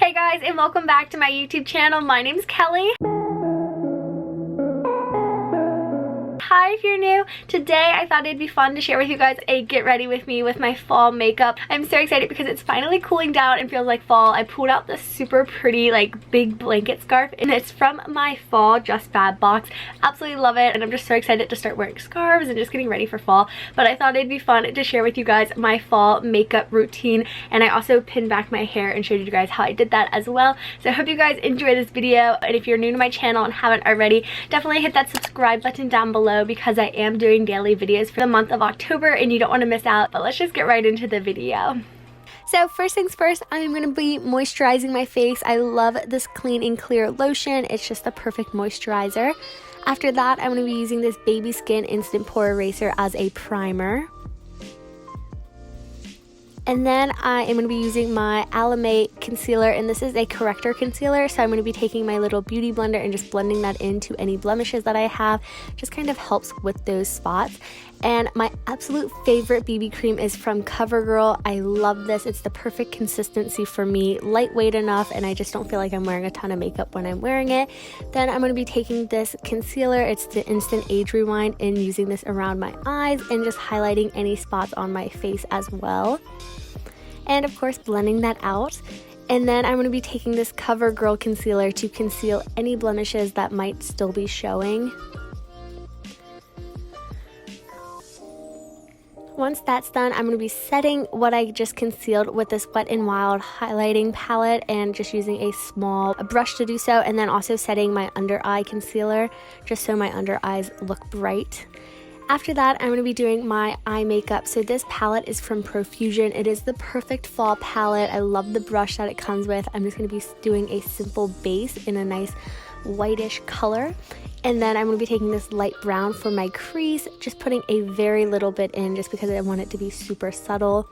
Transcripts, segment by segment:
Hey guys, and welcome back to my YouTube channel. My name's Kelly. Hi if you're new. Today I thought it'd be fun to share with you guys a get ready with me with my fall makeup. I'm so excited because it's finally cooling down and feels like fall. I pulled out this super pretty like big blanket scarf and it's from my fall Just Fab box. Absolutely love it and I'm just so excited to start wearing scarves and just getting ready for fall. But I thought it'd be fun to share with you guys my fall makeup routine, and I also pinned back my hair and showed you guys how I did that as well. So I hope you guys enjoy this video, and if you're new to my channel and haven't already, definitely hit that subscribe button down below because I am doing daily videos for the month of October and you don't want to miss out. But let's just get right into the video. So first things first, I'm going to be moisturizing my face. I love this Clean and Clear lotion. It's just the perfect moisturizer. After that, I'm going to be using this Baby Skin Instant Pore Eraser as a primer. And then I am going to be using my Alamate concealer, and this is a corrector concealer, so I'm going to be taking my little beauty blender and just blending that into any blemishes that I have. Just kind of helps with those spots. And my absolute favorite BB cream is from CoverGirl. I love this. It's the perfect consistency for me, lightweight enough, and I just don't feel like I'm wearing a ton of makeup when I'm wearing it. Then I'm going to be taking this concealer, it's the Instant Age Rewind, and using this around my eyes and just highlighting any spots on my face as well. And of course blending that out. And then I'm going to be taking this CoverGirl concealer to conceal any blemishes that might still be showing. Once that's done, I'm going to be setting what I just concealed with this Wet n Wild highlighting palette and just using a small brush to do so, and then also setting my under eye concealer just so my under eyes look bright. After that, I'm going to be doing my eye makeup. So this palette is from Profusion. It is the perfect fall palette. I love the brush that it comes with. I'm just going to be doing a simple base in a nice whitish color. And then I'm going to be taking this light brown for my crease, just putting a very little bit in just because I want it to be super subtle.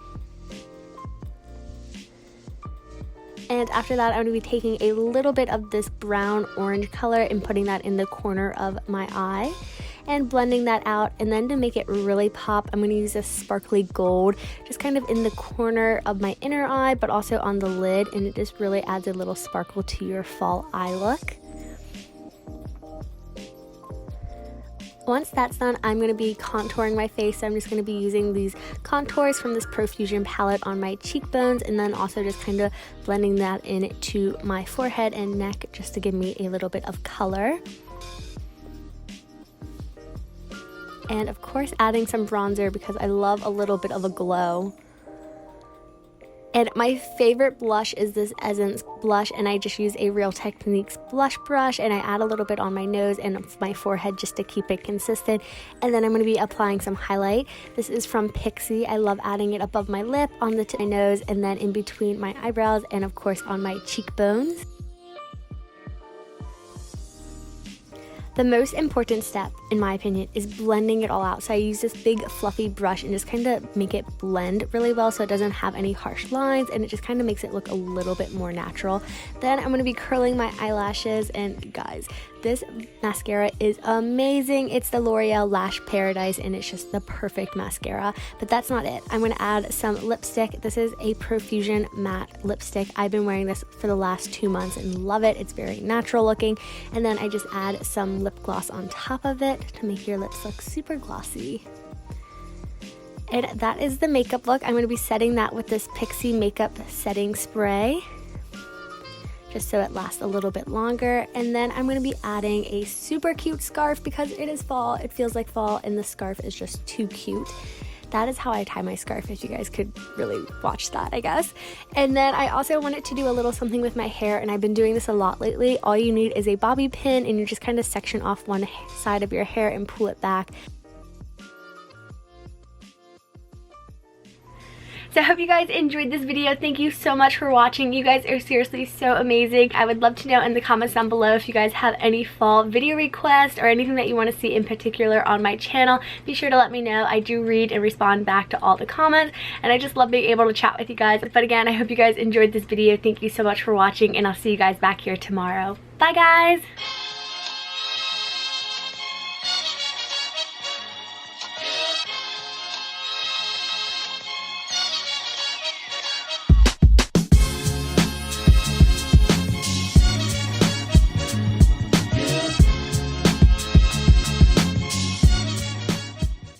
And after that, I'm going to be taking a little bit of this brown orange color and putting that in the corner of my eye and blending that out. And then to make it really pop, I'm going to use this sparkly gold just kind of in the corner of my inner eye, but also on the lid, and it just really adds a little sparkle to your fall eye look. Once that's done, I'm going to be contouring my face. So I'm just going to be using these contours from this Profusion palette on my cheekbones, and then also just kind of blending that into my forehead and neck just to give me a little bit of color. And of course adding some bronzer because I love a little bit of a glow. And my favorite blush is this Essence blush, and I just use a Real Techniques blush brush and I add a little bit on my nose and my forehead just to keep it consistent. And then I'm going to be applying some highlight. This is from Pixie. I love adding it above my lip, on the tip of my nose, and then in between my eyebrows, and of course on my cheekbones. The most important step, in my opinion, is blending it all out. So I use this big fluffy brush and just kind of make it blend really well so it doesn't have any harsh lines, and it just kind of makes it look a little bit more natural. Then I'm going to be curling my eyelashes, and guys, this mascara is amazing. It's the L'Oreal Lash Paradise and it's just the perfect mascara. But that's not it. I'm going to add some lipstick. This is a Profusion matte lipstick. I've been wearing this for the last 2 months and love it. It's very natural looking. And then I just add some lip gloss on top of it to make your lips look super glossy. And that is the makeup look. I'm going to be setting that with this Pixie makeup setting spray, just so it lasts a little bit longer. And then I'm going to be adding a super cute scarf because it is fall. It feels like fall and the scarf is just too cute. That is how I tie my scarf, if you guys could really watch that, I guess. And then I also wanted to do a little something with my hair, and I've been doing this a lot lately. All you need is a bobby pin, and you just kind of section off one side of your hair and pull it back. So I hope you guys enjoyed this video. Thank you so much for watching. You guys are seriously so amazing. I would love to know in the comments down below if you guys have any fall video requests or anything that you want to see in particular on my channel. Be sure to let me know. I do read and respond back to all the comments, and I just love being able to chat with you guys. But again, I hope you guys enjoyed this video. Thank you so much for watching, and I'll see you guys back here tomorrow. Bye guys!